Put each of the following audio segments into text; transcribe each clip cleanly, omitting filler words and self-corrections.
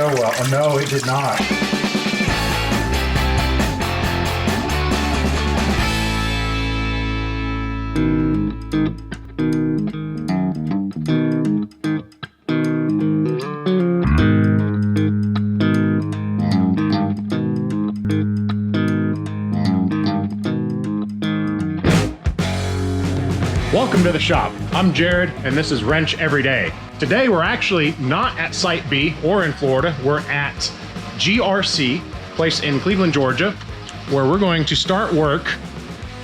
go well. No, it did not. Welcome to the shop. I'm Jared, and this is Wrench Every Day. Today we're actually not at Site B or in Florida. We're at GRC, place in Cleveland, Georgia, where we're going to start work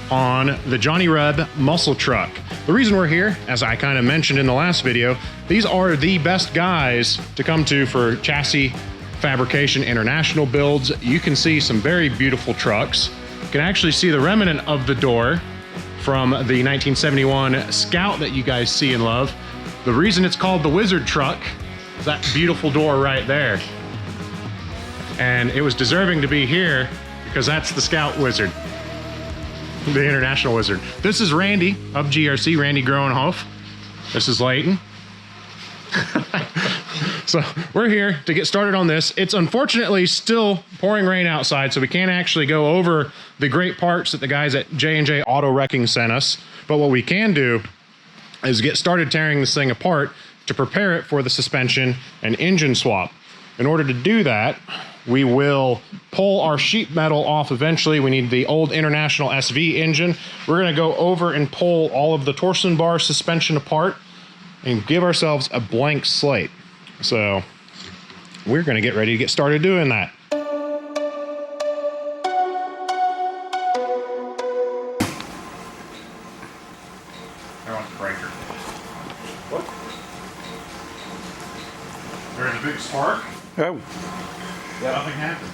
on the Johnny Reb muscle truck. The reason we're here, as I kind of mentioned in the last video, these are the best guys to come to for chassis fabrication international builds. You can see some very beautiful trucks. You can actually see the remnant of the door from the 1971 Scout that you guys see and love. The reason it's called the Wizard truck is that beautiful door right there. And it was deserving to be here because that's the Scout Wizard, the International Wizard. This is Randy of GRC, Randy Groenhof. This is Layton. So we're here to get started on this. It's unfortunately still pouring rain outside, so we can't actually go over the great parts that the guys at J&J Auto Wrecking sent us. But what we can do is get started tearing this thing apart to prepare it for the suspension and engine swap. In order to do that, we will pull our sheet metal off eventually. We need the old International SV engine. We're gonna go over and pull all of the torsion bar suspension apart and give ourselves a blank slate. So we're gonna get ready to get started doing that. I want the breaker. What? There's a big spark. Oh. Yeah, nothing happened.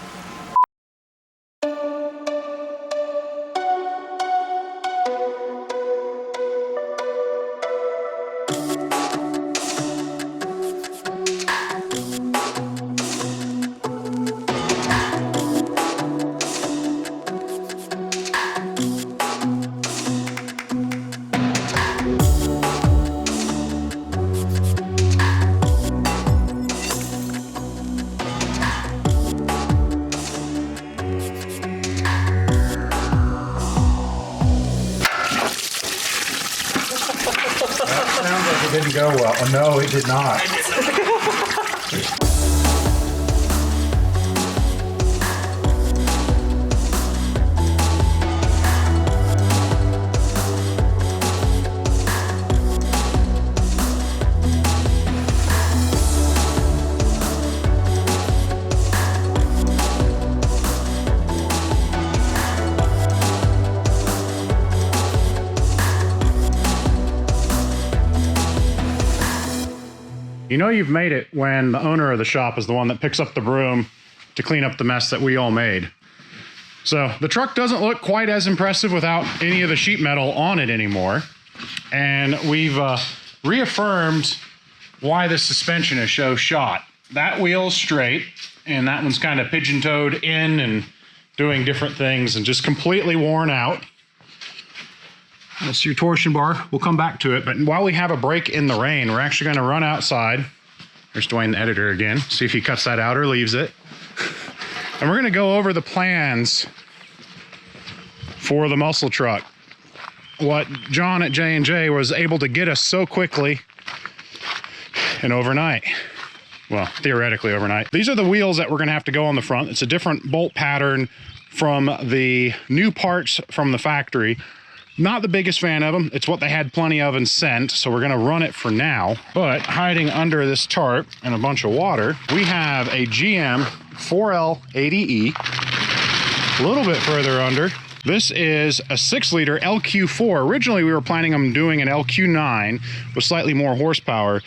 Sounds like it didn't go well. Oh, no, it did not. You know you've made it when the owner of the shop is the one that picks up the broom to clean up the mess that we all made. So the truck doesn't look quite as impressive without any of the sheet metal on it anymore. And we've reaffirmed why the suspension is so shot. That wheel's straight and that one's kind of pigeon-toed in and doing different things and just completely worn out. That's your torsion bar. We'll come back to it. But while we have a break in the rain, we're actually going to run outside. There's Dwayne, the editor, again. See if he cuts that out or leaves it. And we're going to go over the plans for the muscle truck. What John at J&J was able to get us so quickly and overnight. Well, theoretically overnight. These are the wheels that we're going to have to go on the front. It's a different bolt pattern from the new parts from the factory. Not the biggest fan of them. It's what they had plenty of and sent, so we're gonna run it for now. But hiding under this tarp and a bunch of water, we have a GM 4L80E. A little bit further under, this is a 6-liter LQ4. Originally, we were planning on doing an LQ9 with slightly more horsepower,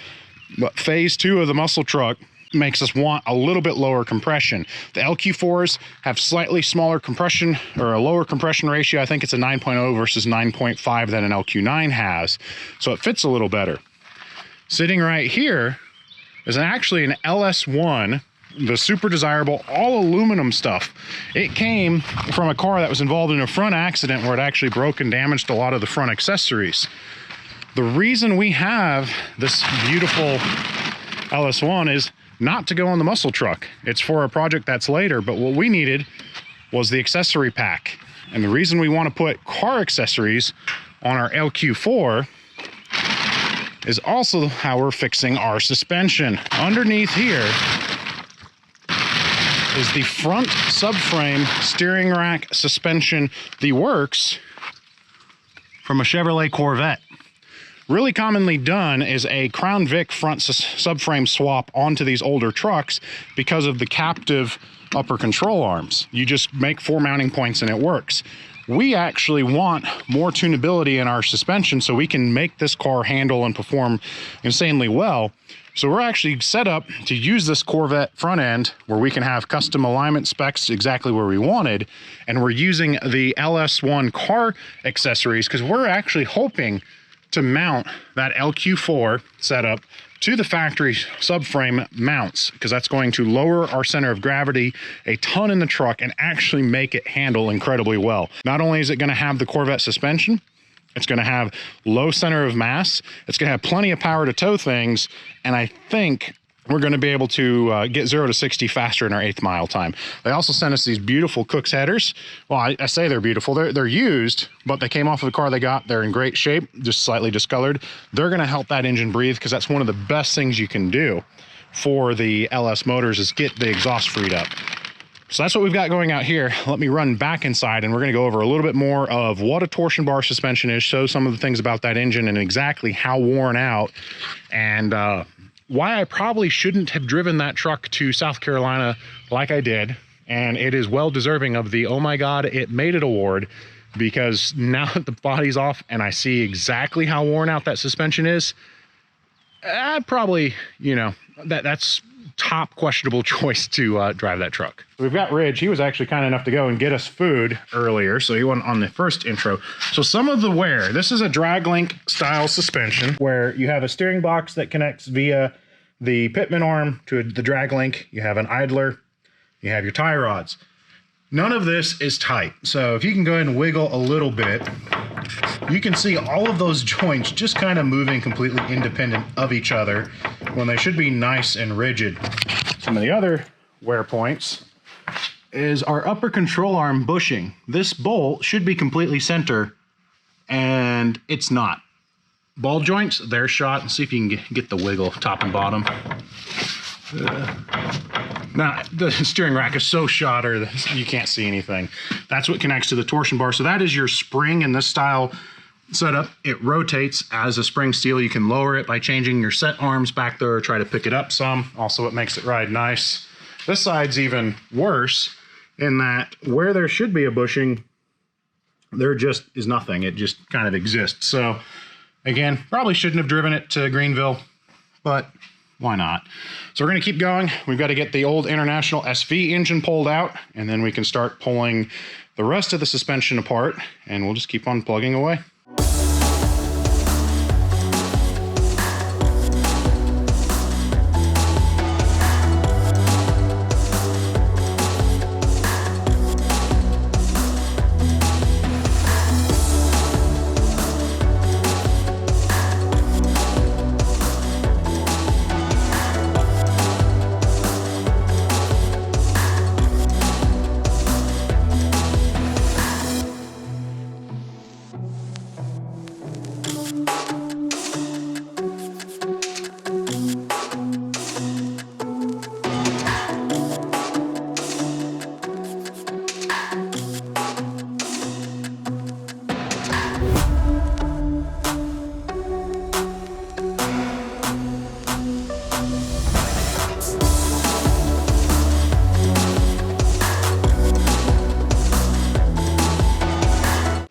but phase 2 of the muscle truck makes us want a little bit lower compression. The LQ4s have slightly smaller compression or a lower compression ratio. I think it's a 9.0 versus 9.5 that an LQ9 has. So it fits a little better. Sitting right here is actually an LS1, the super desirable all aluminum stuff. It came from a car that was involved in a front accident where it actually broke and damaged a lot of the front accessories. The reason we have this beautiful LS1 is not to go on the muscle truck. It's for a project that's later, but what we needed was the accessory pack. And the reason we want to put car accessories on our LQ4 is also how we're fixing our suspension. Underneath here is the front subframe steering rack suspension, the works from a Chevrolet Corvette. Really commonly done is a Crown Vic front subframe swap onto these older trucks because of the captive upper control arms. You just make 4 mounting points and it works. We actually want more tunability in our suspension so we can make this car handle and perform insanely well. So we're actually set up to use this Corvette front end where we can have custom alignment specs exactly where we wanted. And we're using the LS1 car accessories because we're actually hoping to mount that LQ4 setup to the factory subframe mounts, because that's going to lower our center of gravity a ton in the truck and actually make it handle incredibly well. Not only is it going to have the Corvette suspension, it's going to have low center of mass, it's going to have plenty of power to tow things, and I think we're going to be able to get 0 to 60 faster in our 8th mile time. They also sent us these beautiful Cook's headers. Well, I say they're beautiful. They're used, but they came off of the car they got. They're in great shape, just slightly discolored. They're going to help that engine breathe because that's one of the best things you can do for the LS motors is get the exhaust freed up. So that's what we've got going out here. Let me run back inside and we're going to go over a little bit more of what a torsion bar suspension is, show some of the things about that engine and exactly how worn out and why I probably shouldn't have driven that truck to South Carolina like I did. And it is well deserving of the "oh my God, it made it" award, because now that the body's off and I see exactly how worn out that suspension is, I probably, you know, that's top questionable choice to drive that truck. We've got Ridge. He was actually kind enough to go and get us food earlier, so he went on the first intro. So some of the wear, this is a drag link style suspension where you have a steering box that connects via the pitman arm to the drag link. You have an idler, you have your tie rods. None of this is tight. So if you can go ahead and wiggle a little bit, you can see all of those joints just kind of moving completely independent of each other when they should be nice and rigid. Some of the other wear points is our upper control arm bushing. This bolt should be completely center and it's not. Ball joints, they're shot. Let's see if you can get the wiggle top and bottom. Now, the steering rack is so shot or you can't see anything. That's what connects to the torsion bar. So that is your spring in this style setup. It rotates as a spring steel. You can lower it by changing your set arms back there or try to pick it up some. Also, it makes it ride nice. This side's even worse in that where there should be a bushing, there just is nothing. It just kind of exists. So again, probably shouldn't have driven it to Greenville, but why not? So we're going to keep going. We've got to get the old International SV engine pulled out, and then we can start pulling the rest of the suspension apart, and we'll just keep on plugging away.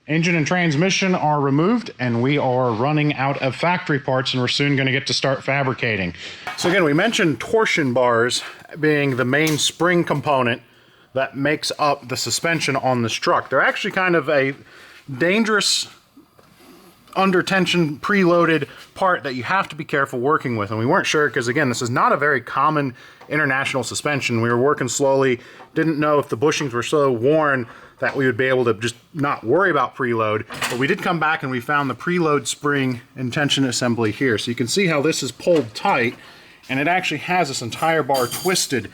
Engine and transmission are removed and we are running out of factory parts, and we're soon going to get to start fabricating. So again, we mentioned torsion bars being the main spring component that makes up the suspension on this truck. They're actually kind of a dangerous under tension preloaded part that you have to be careful working with, and we weren't sure because again, this is not a very common international suspension. We were working slowly, didn't know if the bushings were so worn that we would be able to just not worry about preload, but we did come back and we found the preload spring and tension assembly here. So you can see how this is pulled tight and it actually has this entire bar twisted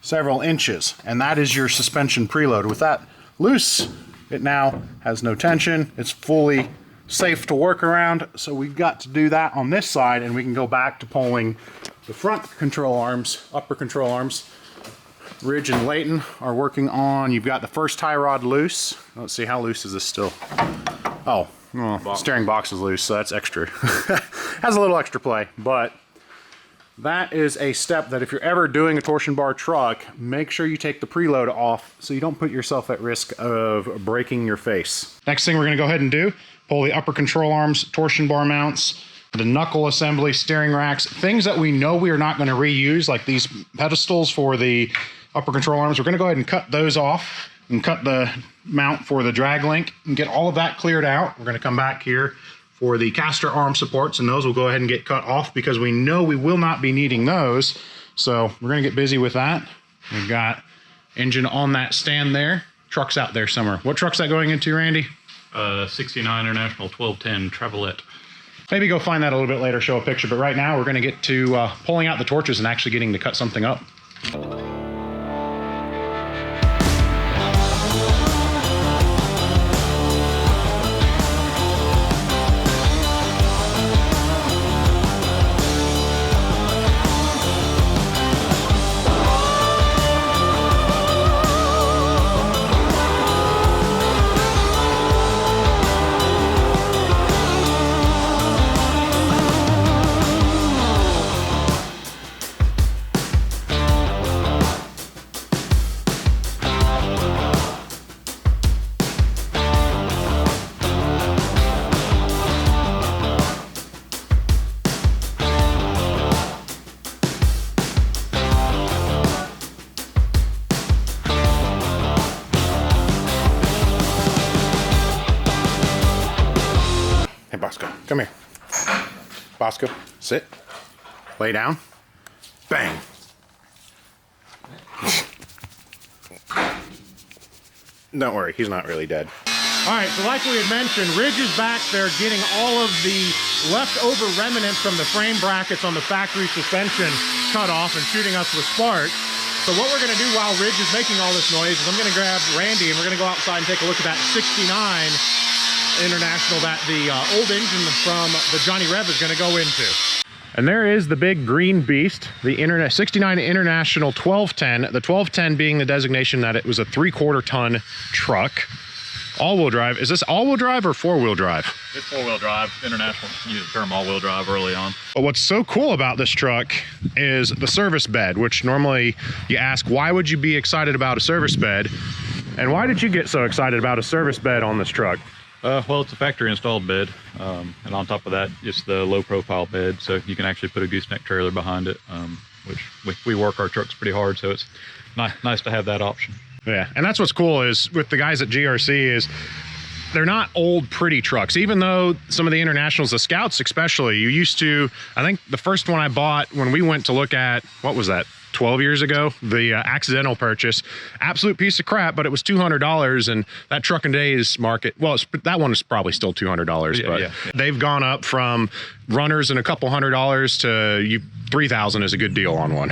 several inches, and that is your suspension preload. With that loose, it now has no tension. It's fully safe to work around, so we've got to do that on this side, and we can go back to pulling the front control arms, upper control arms. Ridge and Layton are working on, you've got the first tie rod loose. Let's see, how loose is this still? Oh, steering box is loose, so that's extra. Has a little extra play, but that is a step that if you're ever doing a torsion bar truck, make sure you take the preload off so you don't put yourself at risk of breaking your face. Next thing we're gonna go ahead and do, pull the upper control arms, torsion bar mounts, the knuckle assembly, steering racks, things that we know we are not gonna reuse, like these pedestals for the upper control arms. We're gonna go ahead and cut those off and cut the mount for the drag link and get all of that cleared out. We're gonna come back here for the caster arm supports, and those will go ahead and get cut off because we know we will not be needing those. So we're gonna get busy with that. We've got engine on that stand there. Truck's out there somewhere. What truck's that going into, Randy? 69 International 1210 Travelette. Maybe go find that a little bit later, show a picture, but right now we're gonna get to pulling out the torches and actually getting to cut something up. Hey, Bosco, come here. Bosco, sit. Lay down. Bang. Don't worry, he's not really dead. All right, so like we had mentioned, Ridge is back there getting all of the leftover remnants from the frame brackets on the factory suspension cut off and shooting us with sparks. So what we're gonna do while Ridge is making all this noise is I'm gonna grab Randy and we're gonna go outside and take a look at that 69 International that the old engine from the Johnny Rev is gonna go into. And there is the big green beast, the 69 International 1210, the 1210 being the designation that it was a 3/4 ton truck. All-wheel drive. Is this all-wheel drive or four-wheel drive? It's four-wheel drive. International used the term all-wheel drive early on. But what's so cool about this truck is the service bed, which normally you ask, why would you be excited about a service bed? And why did you get so excited about a service bed on this truck? Well, it's a factory installed bed. And on top of that, it's the low profile bed. So you can actually put a gooseneck trailer behind it, which we work our trucks pretty hard. So it's nice to have that option. Yeah, and that's what's cool is with the guys at GRC is they're not old pretty trucks. Even though some of the Internationals, the Scouts especially, you used to, I think the first one I bought when we went to look at, what was that, 12 years ago, the accidental purchase, absolute piece of crap, but it was $200, and that truck in today's market, well, that one is probably still $200, but they've gone up from runners and a couple $100 to $3,000 is a good deal on one.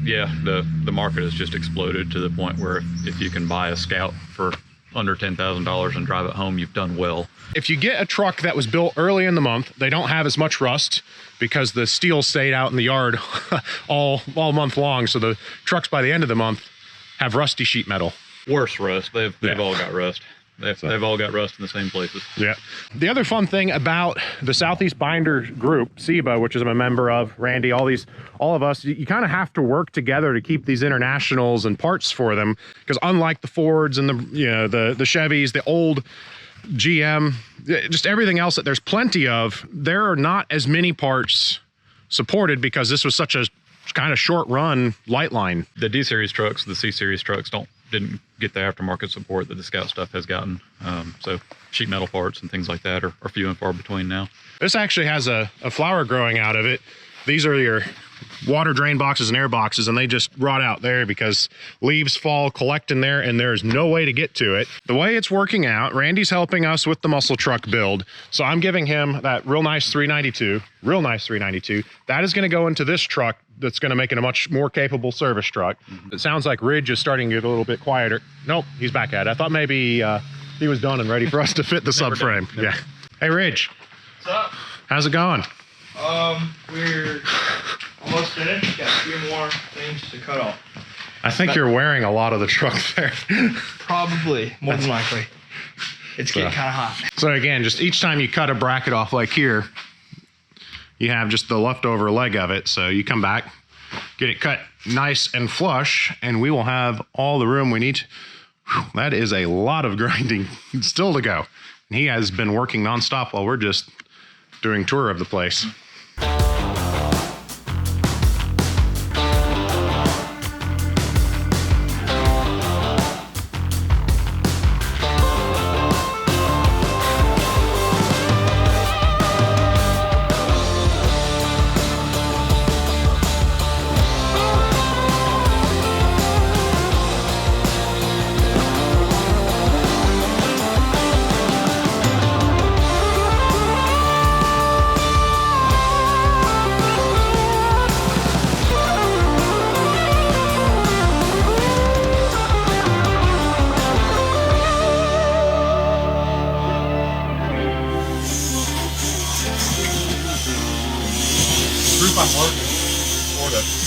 Yeah, the market has just exploded to the point where if you can buy a Scout for under $10,000 and drive it home, you've done well. If you get a truck that was built early in the month, they don't have as much rust because the steel stayed out in the yard all month long. So the trucks by the end of the month have rusty sheet metal. Worse rust. They've all got rust. They've all got rust in the same places. Yeah. The other fun thing about the Southeast Binder group, SEBA, which is I'm a member of, Randy, all of us, you kind of have to work together to keep these Internationals and parts for them, because unlike the Fords and the Chevys, the old GM, just everything else that there's plenty of, there are not as many parts supported because this was such a kind of short run light line. The D series trucks, the C series trucks didn't get the aftermarket support that the Scout stuff has gotten. So sheet metal parts and things like that are few and far between now. This actually has a flower growing out of it. these are your water drain boxes and air boxes, and they just rot out there because leaves fall, collect in there, and there's no way to get to it. The way it's working out, Randy's helping us with the muscle truck build, so I'm giving him that real nice 392. That is going to go into this truck that's going to make it a much more capable service truck. It sounds like Ridge is starting to get a little bit quieter. Nope, he's back at it. I thought maybe he was done and ready for us to fit the subframe. Yeah. Hey, Ridge. What's up? How's it going? We're almost finished. Got a few more things to cut off. I think you're wearing a lot of the truck there. Probably, more than likely. It's getting kind of hot. So again, just each time you cut a bracket off like here, you have just the leftover leg of it. So you come back, get it cut nice and flush, and we will have all the room we need. Whew, that is a lot of grinding still to go. And he has been working nonstop while we're just doing tour of the place. Group I'm working, sort of.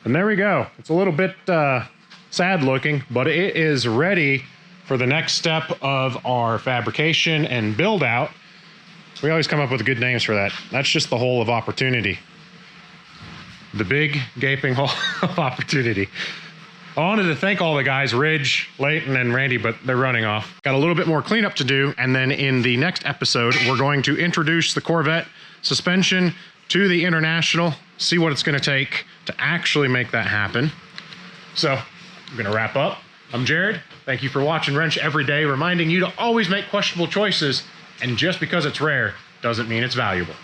And there we go. It's a little bit sad looking, but it is ready for the next step of our fabrication and build out. We always come up with good names for that. That's just the hole of opportunity. The big gaping hole of opportunity. I wanted to thank all the guys, Ridge, Leighton, and Randy, but they're running off. Got a little bit more cleanup to do, and then in the next episode, we're going to introduce the Corvette suspension to the International, see what it's going to take to actually make that happen. So I'm going to wrap up. I'm Jared. Thank you for watching Wrench Every Day, reminding you to always make questionable choices, and just because it's rare doesn't mean it's valuable.